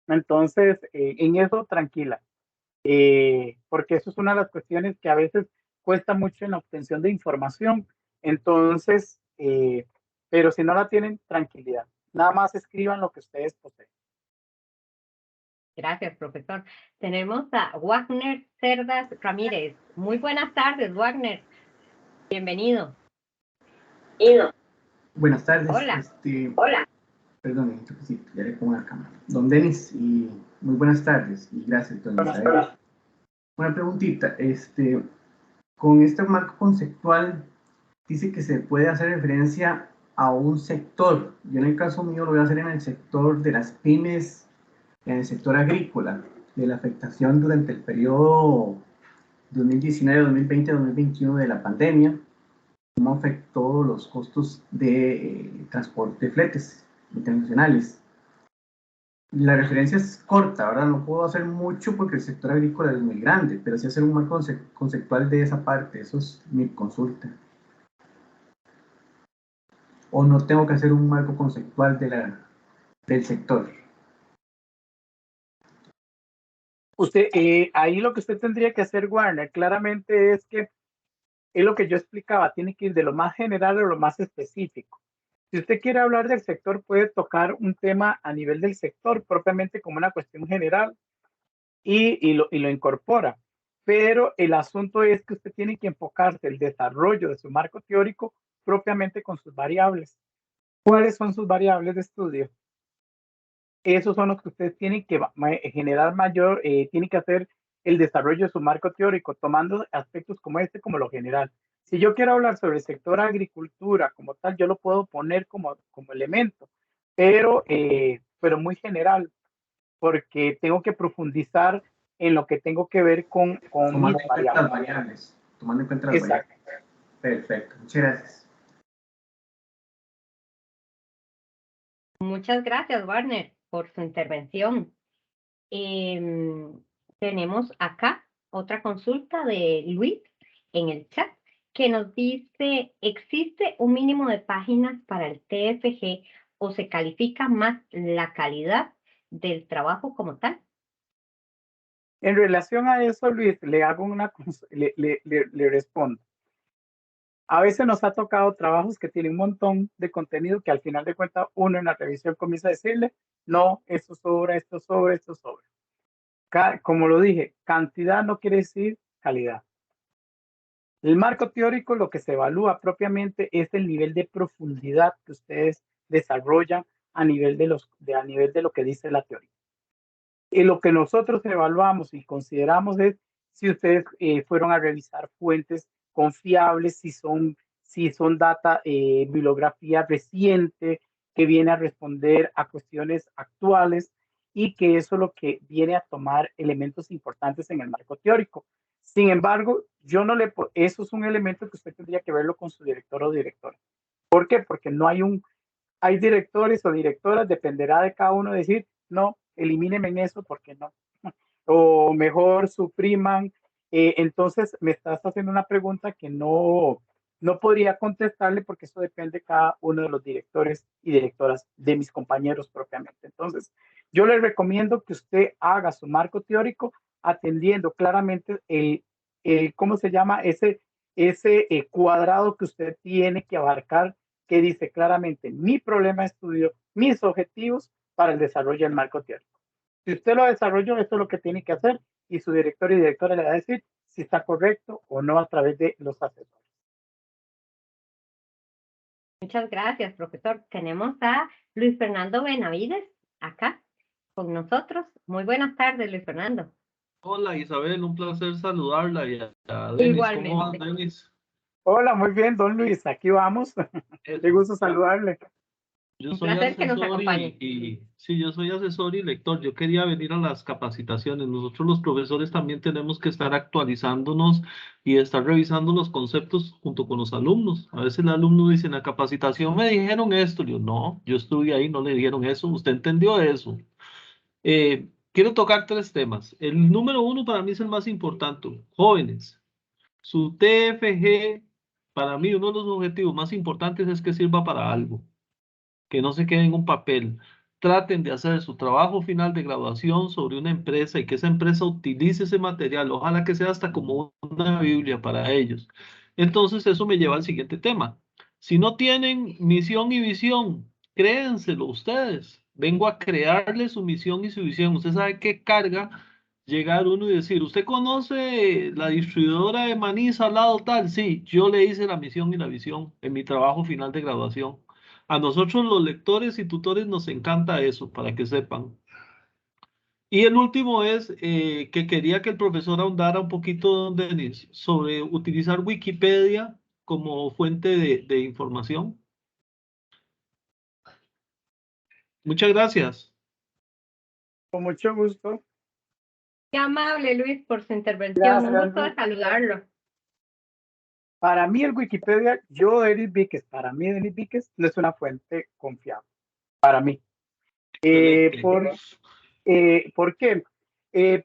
Entonces, en eso tranquila, porque eso es una de las cuestiones que a veces cuesta mucho en la obtención de información. Entonces, pero si no la tienen, tranquilidad. Nada más escriban lo que ustedes poseen. Gracias, profesor. Tenemos a Wagner Cerdas Ramírez. Muy buenas tardes, Wagner. Bienvenido. Buenas tardes. Hola. Hola. Perdón, sí, ya le pongo la cámara. Don Denis, y muy buenas tardes y gracias, don Israel. Una preguntita, con este marco conceptual dice que se puede hacer referencia a un sector. Yo en el caso mío lo voy a hacer en el sector de las pymes, en el sector agrícola, de la afectación durante el periodo 2019, 2020, 2021 de la pandemia, cómo afectó los costos de transporte de fletes internacionales. La referencia es corta, ¿verdad? No puedo hacer mucho porque el sector agrícola es muy grande, pero sí hacer un marco conceptual de esa parte, eso es mi consulta. O no tengo que hacer un marco conceptual del sector. Usted, ahí lo que usted tendría que hacer, Warner, claramente es que es lo que yo explicaba, tiene que ir de lo más general a lo más específico. Si usted quiere hablar del sector, puede tocar un tema a nivel del sector, propiamente como una cuestión general, y lo incorpora. Pero el asunto es que usted tiene que enfocarse el desarrollo de su marco teórico propiamente con sus variables. ¿Cuáles son sus variables de estudio? Esos son los que ustedes tienen que generar mayor, tienen que hacer el desarrollo de su marco teórico, tomando aspectos como como lo general. Si yo quiero hablar sobre el sector agricultura como tal, yo lo puedo poner como elemento, pero muy general, porque tengo que profundizar en lo que tengo que ver con Tomando mis en cuenta variables. las variables. Tomando en cuenta las Exacto. variables. Perfecto, muchas gracias. Muchas gracias, Warner, por su intervención. Tenemos acá otra consulta de Luis en el chat que nos dice, ¿existe un mínimo de páginas para el TFG o se califica más la calidad del trabajo como tal? En relación a eso, Luis, le respondo. A veces nos ha tocado trabajos que tienen un montón de contenido que al final de cuentas uno en la revisión comienza a decirle, no, esto sobra, esto sobra, esto sobra. Como lo dije, cantidad no quiere decir calidad. El marco teórico lo que se evalúa propiamente es el nivel de profundidad que ustedes desarrollan a nivel de lo que dice la teoría. Y lo que nosotros evaluamos y consideramos es si ustedes fueron a revisar fuentes confiables, si son data, bibliografía reciente que viene a responder a cuestiones actuales y que eso es lo que viene a tomar elementos importantes en el marco teórico. Sin embargo, eso es un elemento que usted tendría que verlo con su director o directora. ¿Por qué? Porque no hay directores o directoras, dependerá de cada uno decir, no, elimínenme en eso porque no. O mejor supriman. Entonces me estás haciendo una pregunta que no podría contestarle porque eso depende de cada uno de los directores y directoras de mis compañeros propiamente. Entonces, yo les recomiendo que usted haga su marco teórico atendiendo claramente ¿cómo se llama? Ese cuadrado que usted tiene que abarcar, que dice claramente mi problema de estudio, mis objetivos para el desarrollo del marco teórico. Si usted lo desarrolló, esto es lo que tiene que hacer y su director y directora le va a decir si está correcto o no a través de los asesores. Muchas gracias, profesor. Tenemos a Luis Fernando Benavides acá con nosotros. Muy buenas tardes, Luis Fernando. Hola Isabel, un placer saludarla y a Denis. Igualmente. ¿Cómo va, Denis? Hola, muy bien, don Luis, aquí vamos. Qué gusto saludarle. Yo Un soy placer que nos asesor acompañe. sí, yo soy asesor y lector. Yo quería venir a las capacitaciones. Nosotros los profesores también tenemos que estar actualizándonos y estar revisando los conceptos junto con los alumnos. A veces el alumno dice, en la capacitación me dijeron esto. Yo, no, yo estuve ahí, no le dijeron eso. Usted entendió eso. Quiero tocar 3 temas. El número 1 para mí es el más importante. Jóvenes, su TFG, para mí uno de los objetivos más importantes es que sirva para algo, que no se quede en un papel. Traten de hacer su trabajo final de graduación sobre una empresa y que esa empresa utilice ese material. Ojalá que sea hasta como una Biblia para ellos. Entonces eso me lleva al siguiente tema. Si no tienen misión y visión, créenselo ustedes. Vengo a crearles su misión y su visión. Usted sabe qué carga llegar uno y decir, ¿usted conoce la distribuidora de maní salado tal? Sí, yo le hice la misión y la visión en mi trabajo final de graduación. A nosotros los lectores y tutores nos encanta eso, para que sepan. Y el último es que quería que el profesor ahondara un poquito, Denis, sobre utilizar Wikipedia como fuente de información. Muchas gracias. Con mucho gusto. Qué amable, Luis, por su intervención. Gracias, Un gusto de Luis. saludarlo. Para mí el Wikipedia, Denis Víquez, para mí Denis Víquez no es una fuente confiable. Para mí. ¿Por qué?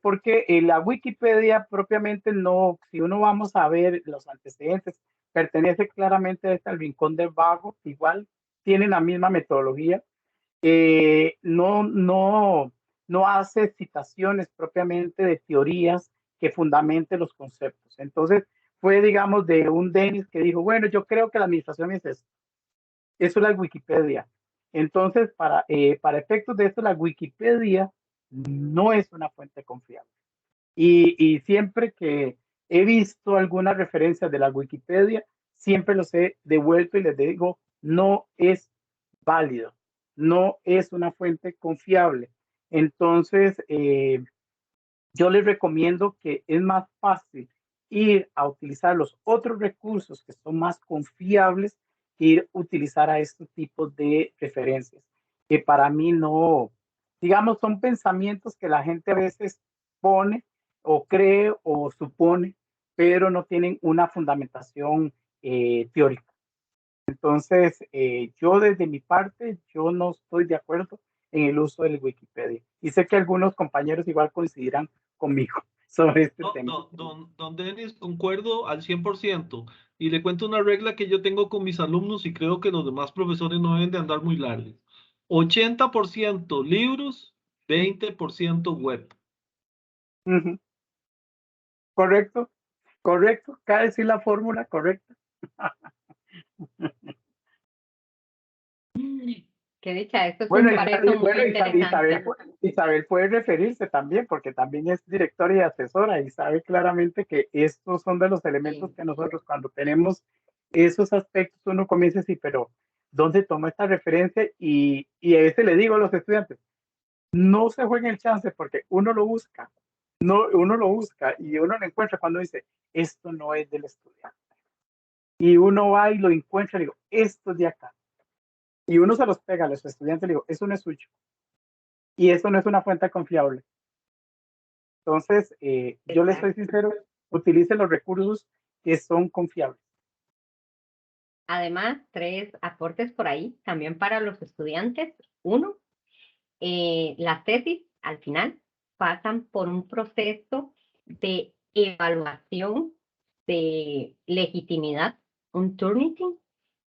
Porque la Wikipedia propiamente no, si uno vamos a ver los antecedentes, pertenece claramente al rincón del vago, igual tienen la misma metodología, no hace citaciones propiamente de teorías que fundamente los conceptos. Entonces, fue, digamos, de un Denis que dijo, bueno, yo creo que la administración es esto. Eso es la Wikipedia. Entonces, para efectos de esto, la Wikipedia no es una fuente confiable. Y siempre que he visto alguna referencia de la Wikipedia, siempre los he devuelto y les digo, no es válido, no es una fuente confiable. Entonces, yo les recomiendo que es más fácil ir a utilizar los otros recursos que son más confiables que ir a utilizar a estos tipos de referencias, que para mí no, digamos, son pensamientos que la gente a veces pone o cree o supone, pero no tienen una fundamentación teórica. Entonces, yo desde mi parte, yo no estoy de acuerdo en el uso del Wikipedia. Y sé que algunos compañeros igual coincidirán conmigo sobre este tema. Don Denis, concuerdo al 100%. Y le cuento una regla que yo tengo con mis alumnos y creo que los demás profesores no deben de andar muy largos. 80% libros, 20% web. Correcto, correcto. Acaba de decir la fórmula correcta. Qué dicha, esto es Bueno, un pareto muy interesante. Isabel puede referirse también, porque también es directora y asesora y sabe claramente que estos son de los elementos que nosotros cuando tenemos esos aspectos uno comienza a decir, pero ¿dónde tomó esta referencia? Y a veces le digo a los estudiantes, no se jueguen el chance porque uno lo busca, uno lo busca y uno lo encuentra cuando dice, esto no es del estudiante. Y uno va y lo encuentra y digo, esto es de acá. Y uno se los pega a los estudiantes y le digo, eso no es suyo. Y eso no es una fuente confiable. Entonces, yo les soy sincero, utilice los recursos que son confiables. Además, 3 aportes por ahí también para los estudiantes. 1, las tesis al final pasan por un proceso de evaluación de legitimidad, un Turnitin.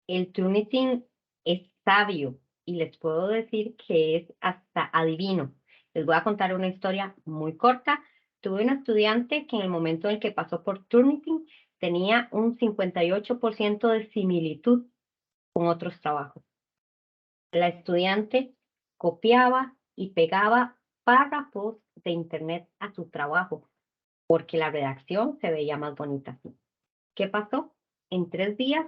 El Turnitin es sabio y les puedo decir que es hasta adivino. Les voy a contar una historia muy corta. Tuve una estudiante que en el momento en el que pasó por Turnitin tenía un 58% de similitud con otros trabajos. La estudiante copiaba y pegaba párrafos de internet a su trabajo porque la redacción se veía más bonita así. ¿Qué pasó? En 3 días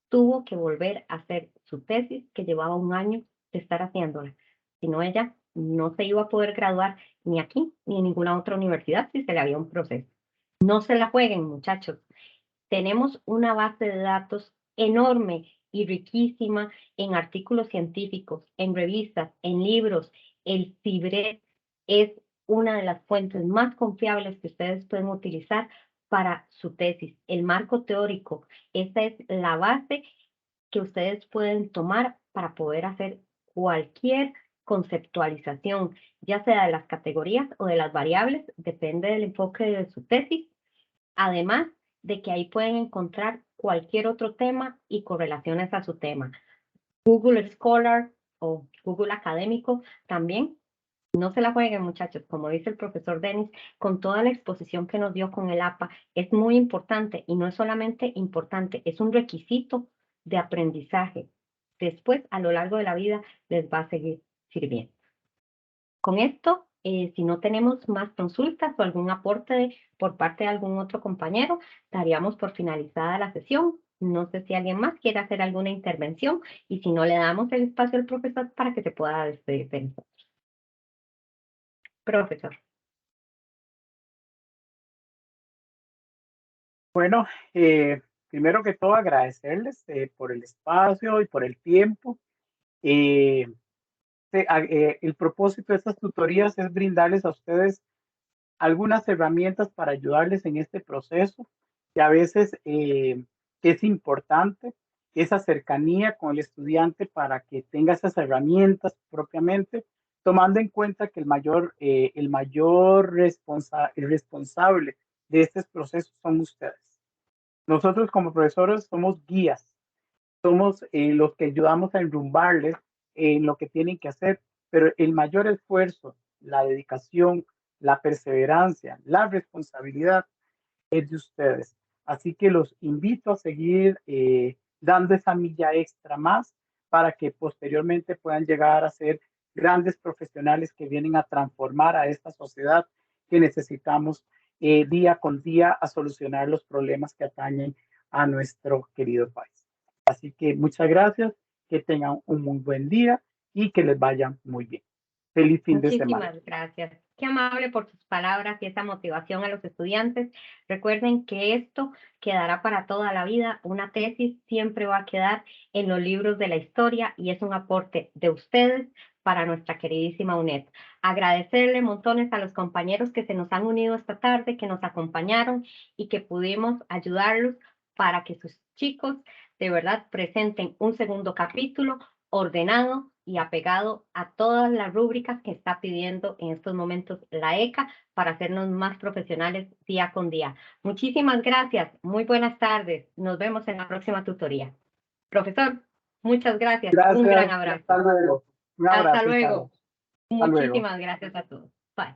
tuvo que volver a hacer su tesis que llevaba 1 año de estar haciéndola. Si no, ella no se iba a poder graduar ni aquí ni en ninguna otra universidad si se le había un proceso. No se la jueguen, muchachos. Tenemos una base de datos enorme y riquísima en artículos científicos, en revistas, en libros. El CIBRES es una de las fuentes más confiables que ustedes pueden utilizar para su tesis. El marco teórico, esa es la base que ustedes pueden tomar para poder hacer cualquier conceptualización, ya sea de las categorías o de las variables, depende del enfoque de su tesis. Además de que ahí pueden encontrar cualquier otro tema y correlaciones a su tema. Google Scholar o Google Académico también. No se la jueguen, muchachos, como dice el profesor Denis, con toda la exposición que nos dio con el APA, es muy importante y no es solamente importante, es un requisito de aprendizaje. Después, a lo largo de la vida, les va a seguir sirviendo. Con esto, si no tenemos más consultas o algún aporte por parte de algún otro compañero, daríamos por finalizada la sesión. No sé si alguien más quiere hacer alguna intervención y si no, le damos el espacio al profesor para que se pueda despedir de nosotros. Profesor. Bueno, primero que todo agradecerles por el espacio y por el tiempo. El propósito de estas tutorías es brindarles a ustedes algunas herramientas para ayudarles en este proceso, que a veces es importante esa cercanía con el estudiante para que tenga esas herramientas propiamente, tomando en cuenta que el mayor responsable de estos procesos son ustedes. Nosotros como profesores somos guías, somos los que ayudamos a enrumbarles en lo que tienen que hacer, pero el mayor esfuerzo, la dedicación, la perseverancia, la responsabilidad es de ustedes. Así que los invito a seguir dando esa milla extra más para que posteriormente puedan llegar a ser grandes profesionales que vienen a transformar a esta sociedad que necesitamos día con día a solucionar los problemas que atañen a nuestro querido país. Así que muchas gracias, que tengan un muy buen día y que les vaya muy bien. Feliz fin de semana. Muchísimas gracias. Qué amable por sus palabras y esa motivación a los estudiantes. Recuerden que esto quedará para toda la vida. Una tesis siempre va a quedar en los libros de la historia y es un aporte de ustedes para nuestra queridísima UNED. Agradecerle montones a los compañeros que se nos han unido esta tarde, que nos acompañaron y que pudimos ayudarlos para que sus chicos de verdad presenten un segundo capítulo ordenado y apegado a todas las rúbricas que está pidiendo en estos momentos la ECA para hacernos más profesionales día con día. Muchísimas gracias, muy buenas tardes, nos vemos en la próxima tutoría. Profesor, muchas gracias, un gran abrazo. Hasta luego. Un abrazo. Hasta luego. Hasta luego. Muchísimas gracias a todos. Bye.